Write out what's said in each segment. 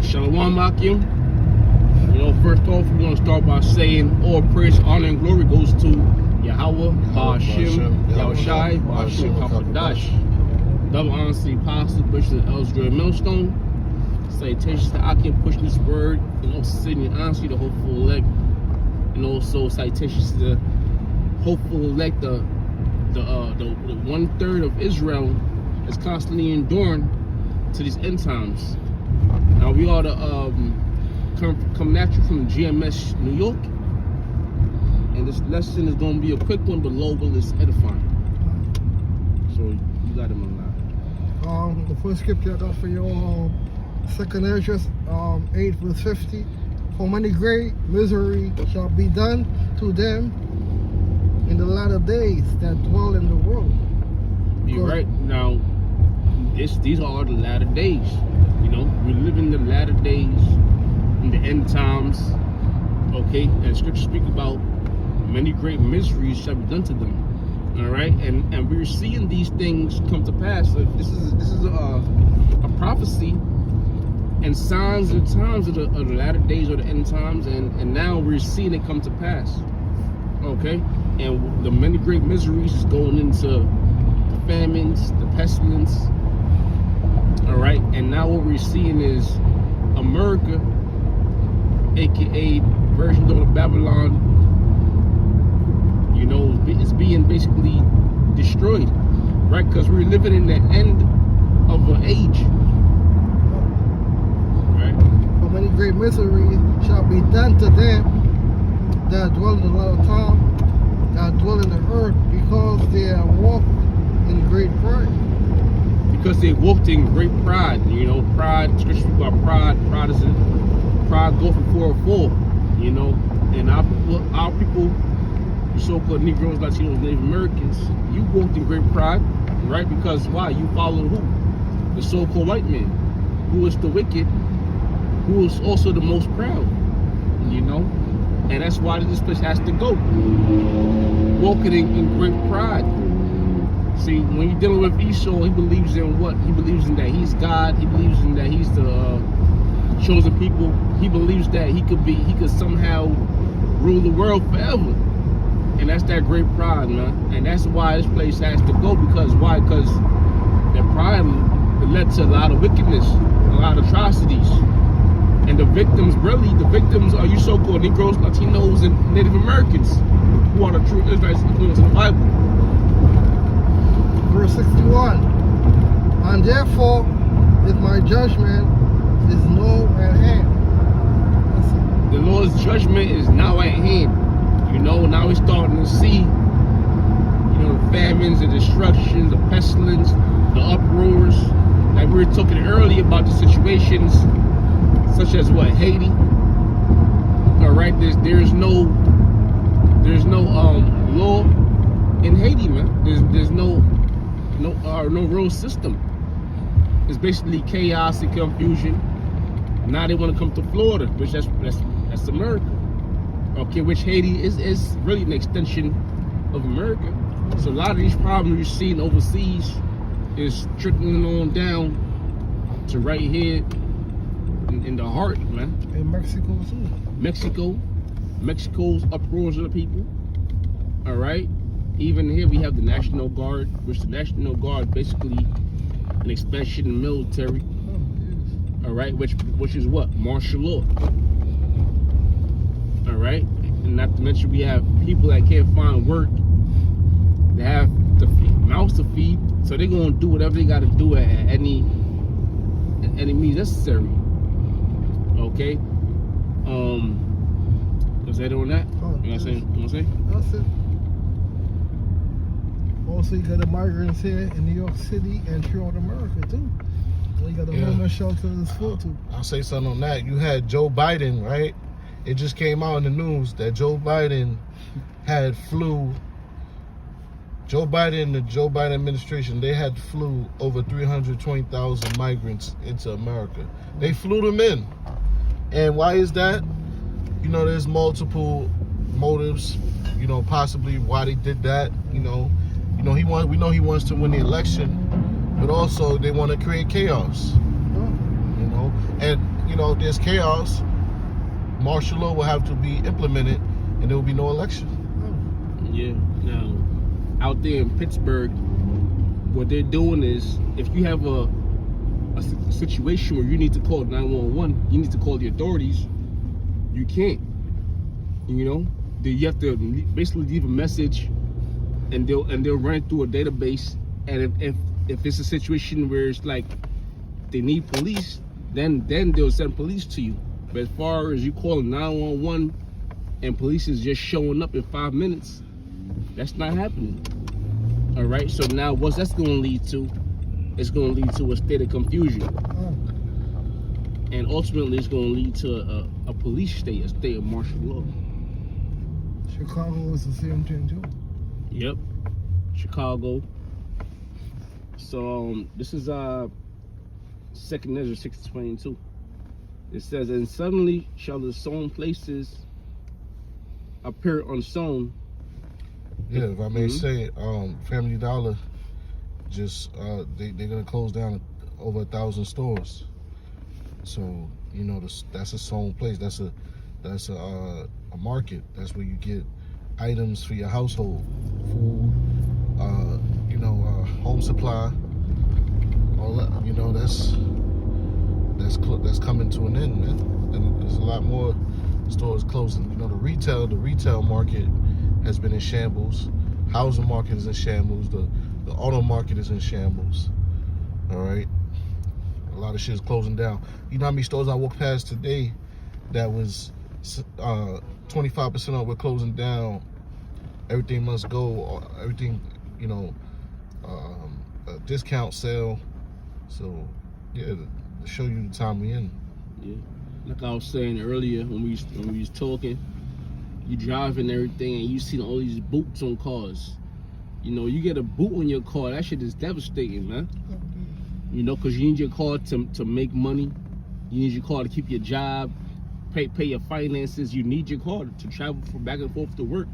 Shalom Akim. First off, we're going to start by saying all praise, honor, and glory goes to Yahweh, Ba'ashim, Yahushai, Ba'ashim, HaKadosh. Double honor to the Apostle, Bishop Ellsbury Millstone. Salutations to Akim pushing this word, sitting in honesty, the hopeful elect, and also salutations to the hopeful elect, the 1/3 of Israel is constantly enduring to these end times. Now we are coming at you from GMS New York, and this lesson is going to be a quick one, but Lowell is edifying. So you got him on The first scripture I got for you, 2 Ezra 8 verse 50. For many great misery shall be done to them in the latter days that dwell in the world. You're right. Now, these are the latter days. We live in the latter days, in the end times. Okay, and Scripture speak about many great miseries shall be done to them. All right, and we're seeing these things come to pass. So this is a prophecy and signs and times of the latter days or the end times, and now we're seeing it come to pass. Okay, and the many great miseries is going into the famines, the pestilence. All right, and now what we're seeing is America, aka version of Babylon, is being basically destroyed, right? Because we're living in the end of an age, right? For many great misery shall be done to them that dwell in the land of time, that dwell in the earth, because they have walked in great pride. Because they walked in great pride. Pride, Scripture speaks about pride. Pride go from 404, and our people, the so-called Negroes, Latinos, Native Americans, you walked in great pride, right? Because why? You followed who? The so-called white man, who is the wicked, who is also the most proud, and that's why this place has to go. Walking in great pride. See, when you're dealing with Esau, he believes in what? He believes in that he's God. He believes in that he's the chosen people. He believes that he could somehow rule the world forever. And that's that great pride, man. And that's why this place has to go. Because why? Because that pride led to a lot of wickedness, a lot of atrocities. And the victims are you so-called Negroes, Latinos, and Native Americans, who are the true Israelites according to the Bible. Verse 61. And therefore is my judgment is now at hand. The Lord's judgment is now at hand. Now we're starting to see, the famines, the destructions, the pestilence, the uproars. Like we were talking earlier about the situations such as what? Haiti. All right, there's no law in Haiti, man. There's no real system. It's basically chaos and confusion. Now they want to come to Florida, which that's America. Okay, which Haiti is really an extension of America. So a lot of these problems you're seeing overseas is trickling on down to right here in the heart, man. In Mexico too. Mexico's uproars of the people. All right. Even here we have the National Guard, which the National Guard basically an expansion in the military. All right, which is what? Martial law. All right, and not to mention we have people that can't find work. They have mouths to feed, so they're gonna do whatever they gotta do at any means necessary. Okay. Was that on that? You know what I'm saying? That's it. Also, you got the migrants here in New York City and throughout America too. So you got the homeless shelters too. I'll say something on that. You had Joe Biden, right? It just came out in the news that Joe Biden flew. Joe Biden, the Joe Biden administration, they had flew over 320,000 migrants into America. They flew them in. And why is that? There's multiple motives, possibly why they did that. We know he wants to win the election, but also they want to create chaos. And there's chaos, martial law will have to be implemented, and there will be no election. Yeah. Now, out there in Pittsburgh, what they're doing is, if you have a situation where you need to call 911, you need to call the authorities. You can't. You know, you have to basically leave a message, and they'll run it through a database. And if it's a situation where it's like they need police, then they'll send police to you. But as far as you calling 911 and police is just showing up in 5 minutes, that's not happening. All right. So now, what's that's going to lead to? It's going to lead to a state of confusion, and ultimately, it's going to lead to a police state, a state of martial law. Chicago is the same thing too. Yep, Chicago. So this is 2nd Ezra 6:22. It says, "And suddenly shall the sown places appear unsown." Yeah, if I may say, Family Dollar just they're gonna close down over 1,000 stores. So that's a sown place. That's a market. That's where you get items for your household, food, home supply. All that, that's coming to an end, man. And there's a lot more stores closing. The retail market has been in shambles. Housing market is in shambles. The auto market is in shambles. All right, a lot of shit is closing down. You know how many stores I walked past today that was 25% off? We're closing down. Everything must go. Everything, a discount sale. So yeah, to show you the time we in. Yeah, like I was saying earlier when we was talking, you driving everything and you see all these boots on cars. You get a boot on your car, that shit is devastating, man. Because you need your car to make money. You need your car to keep your job, pay your finances. You need your car to travel from back and forth to work.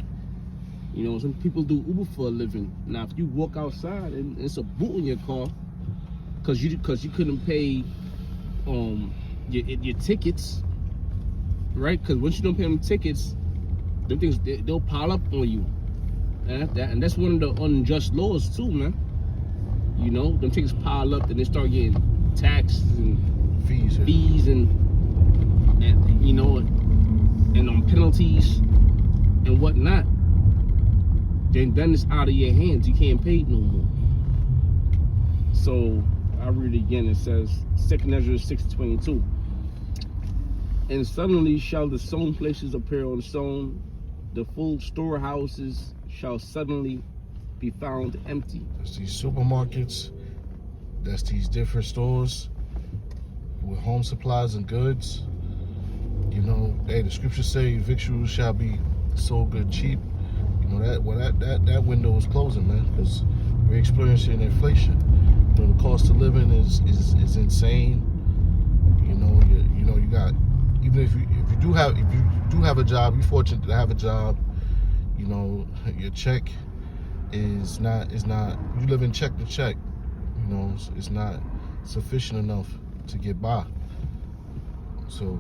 Some people do Uber for a living. Now, if you walk outside and it's a boot on your car, because you couldn't pay your tickets, right? Because once you don't pay them tickets, them things they'll pile up on you. And that's one of the unjust laws too, man. Them tickets pile up, then they start getting taxes and fees and penalties and whatnot. Then it's out of your hands. You can't pay no more. So I read it again. It says 2nd Ezra 6:22. "And suddenly shall the sown places appear unsown, the full storehouses shall suddenly be found empty." That's these supermarkets. That's these different stores with home supplies and goods. Hey, the scriptures say victuals shall be sold good cheap. That window is closing, man, because we're experiencing inflation. The cost of living is insane. You got, even if you do have a job, you're fortunate to have a job. Your check is not you live in check to check. It's not sufficient enough to get by. So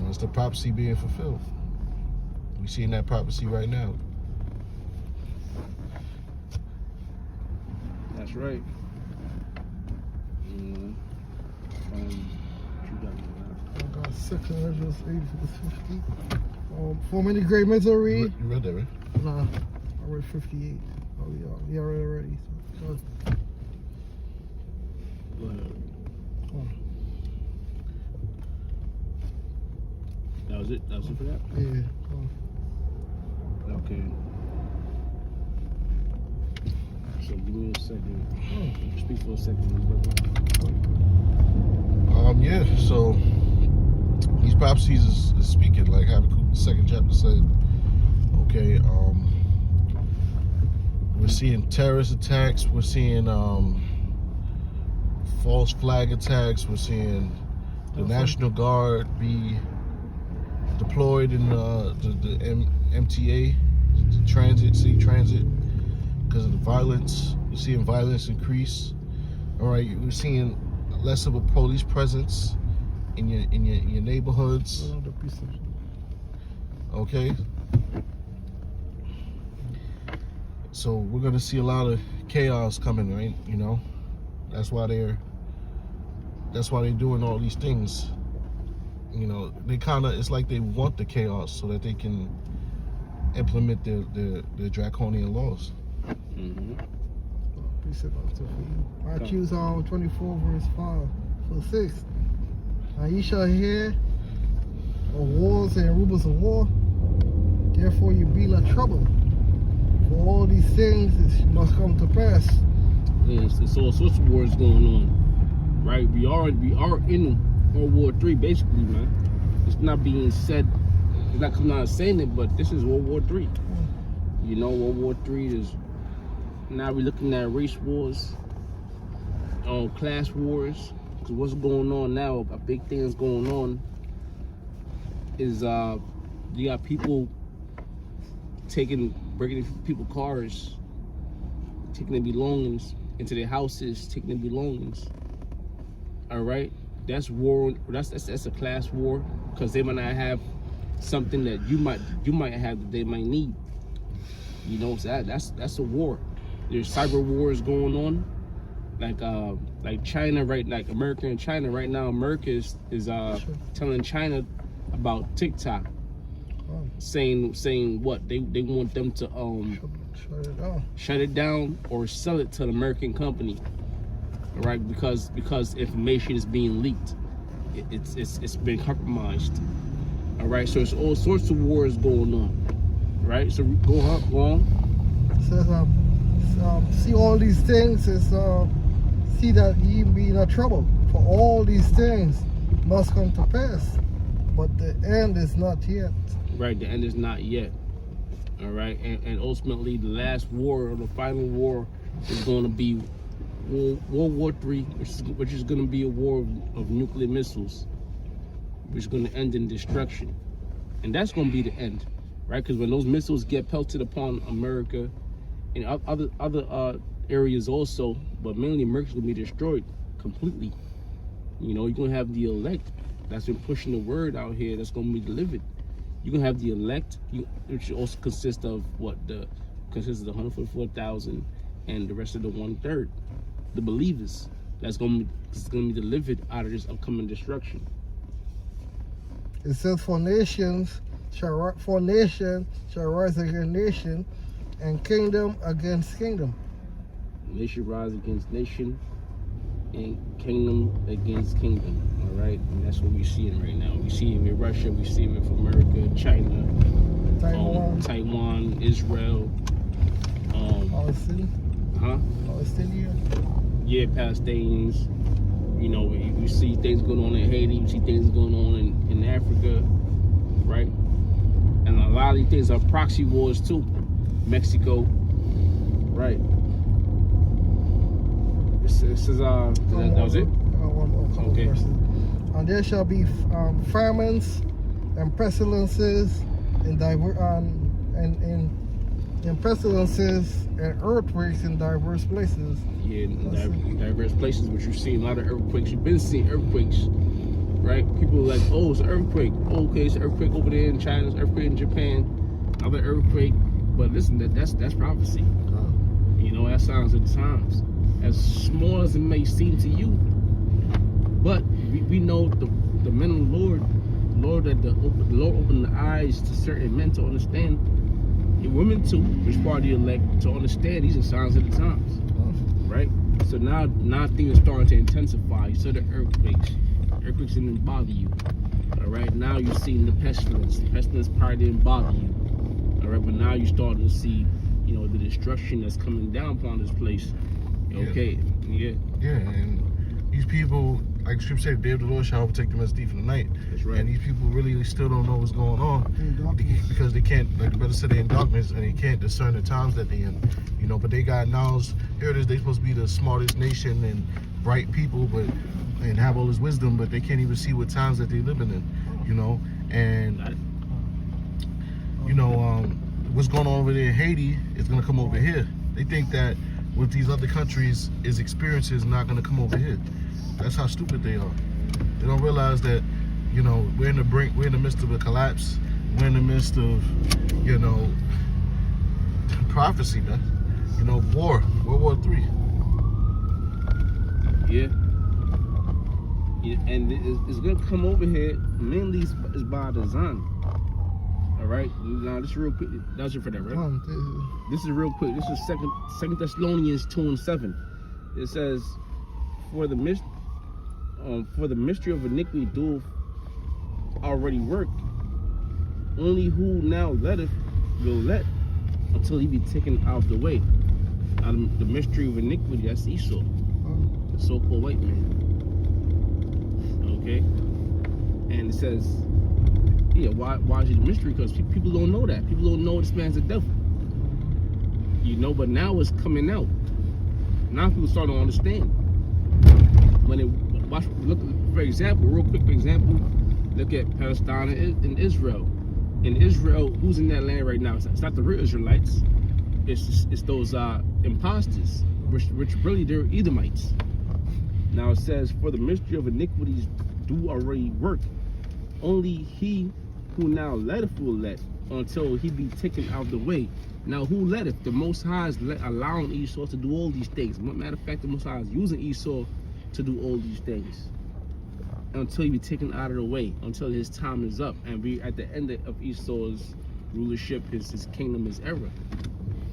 it's the prophecy being fulfilled. We're seeing that prophecy right now. That's right. I got 2nd Ezra 8:50. For many great misery. You read that, right? Nah, I read 58. Oh yeah, I read already. So, Go ahead. oh, That was it? That was it for that? yeah. Okay. So give me a second. Speak for a second, brother. Yeah, so these prophecies is speaking, like Habakkuk, the 2nd chapter said, okay, we're seeing terrorist attacks, we're seeing false flag attacks, we're seeing the National Guard be deployed in the MTA, the city transit, because of the violence. We're seeing violence increase. All right, we're seeing less of a police presence in your neighborhoods. Another piece of Okay. So we're gonna see a lot of chaos coming, right? You know, that's why they're doing all these things. You know, they kind of, it's like they want the chaos so that they can implement their draconian laws. Mm-hmm. piece of Matthew 24 verse 5 for 6. And ye shall hear of wars and rumors of war. Therefore you be not troubled. For all these things it must come to pass. Yes, it's all sorts of wars going on, right? We are in World War III, basically, man. It's not being said. It's not coming out saying it, but this is World War III. You know, World War III is now we're looking at race wars, class wars. Because what's going on now? A big thing that's going on is you got people breaking into people's cars, taking their belongings into their houses, taking their belongings. All right, that's war. That's a class war because they might not have something that you might have that they might need. You know, so that's a war. There's cyber wars going on, like China, right? Like America and China right now. America is telling China about TikTok, saying what they want them to shut it down or sell it to an American company, right? Because information is being leaked, it's been compromised. All right, so it's all sorts of wars going on, right? So go on. It says, see all these things is see that ye be not troubled. For all these things must come to pass, but the end is not yet. Right, the end is not yet. All right, and ultimately the last war or the final war is going to be World War III, which is going to be a war of nuclear missiles, which is going to end in destruction, and that's going to be the end, right? Because when those missiles get pelted upon America and other areas also, but mainly America's going to be destroyed completely. You know, you're going to have the elect that's been pushing the word out here that's going to be delivered. You're going to have the elect, which also consists of the 144,000 and the rest of the 1/3, the believers that's going to be delivered out of this upcoming destruction. It says, for nation shall rise against nation, and kingdom against kingdom. Nation rise against nation, and kingdom against kingdom. All right, and that's what we're seeing right now. We see it with Russia, we see it with America, China, Taiwan, Israel, Palestine. Palestinian. Yeah, Palestinians. You know, we see things going on in Haiti, we see things going on in Africa, right? And a lot of these things are proxy wars too. Mexico, right? This is that was it? Okay. And there shall be famines and pestilences and pestilences and earthquakes in diverse places. Yeah, in diverse places, which you've seen a lot of earthquakes. You've been seeing earthquakes, right? People are like, oh, it's an earthquake. Oh, okay, it's an earthquake over there in China, it's an earthquake in Japan, another earthquake. But listen, that's prophecy. You know, that signs of the times. As small as it may seem to you, but we know the men of the Lord that the Lord opened the eyes to certain men to understand, and women too, which part of the elect, to understand these are signs of the times, right? So now things are starting to intensify. So the earthquakes didn't bother you, all right? Now you're seeing the pestilence. The pestilence probably didn't bother you, all right? But now you're starting to see, you know, the destruction that's coming down upon this place. Okay, yeah, and these people, like Scripture said, the day of the Lord shall overtake them as a thief in the night. That's right. And these people really still don't know what's going on because they can't, like the brother said, they're in darkness and they can't discern the times that they're in. You know, but they got knowledge. Here it is, they're supposed to be the smartest nation and bright people, and have all this wisdom, but they can't even see what times that they're living in. You know, and you know what's going on over there in Haiti is gonna come over here. They think that with these other countries, is experiences not going to come over here. That's how stupid they are. They don't realize that, you know, we're in the midst of a collapse. We're in the midst of, you know, prophecy, man. You know, World War III. Yeah. Yeah, and it's gonna come over here mainly is by design. All right. Now this is real quick. That's it for that, right? This is real quick. This is Second Thessalonians 2:7. It says, for the mystery of iniquity doeth already work. Only who now letteth will let until he be taken out of the way. Out of the mystery of iniquity, that's Esau, the so-called white man. Okay? And it says, yeah, why is it a mystery? Because people don't know that. People don't know this man's the devil. You know, but now it's coming out. Now people start to understand. When it look, for example, real quick, for example, look at Palestine and Israel. In Israel, who's in that land right now? It's not the real Israelites. It's those imposters, which really they're Edomites. Now it says, for the mystery of iniquities do already work. Only he who now letteth will let until he be taken out of the way. Now who letteth? The Most High is allowing Esau to do all these things. Matter of fact, the Most High is using Esau to do all these things until he be taken out of the way, until his time is up, and we at the end of Esau's rulership, his kingdom is era.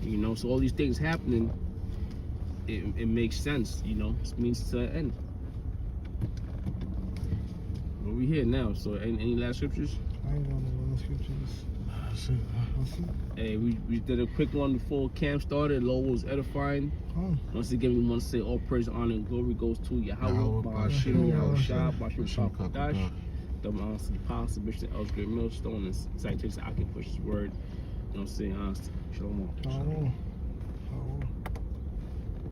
You know, so all these things happening, it makes sense. You know, it means to end. Well, we here now. So, any last scriptures? I ain't got no last scriptures. That's it. Hey, we did a quick one before camp started. Lord was edifying. Once again, we want to say all praise, honor, and glory goes to Yahweh, Ba'ashim, Yahweh Shah, Ba'ashim Kadash, the Apostle, Bishop Elsgrid Millstone, and Citation I can push his word. You know what I'm saying? Shalom.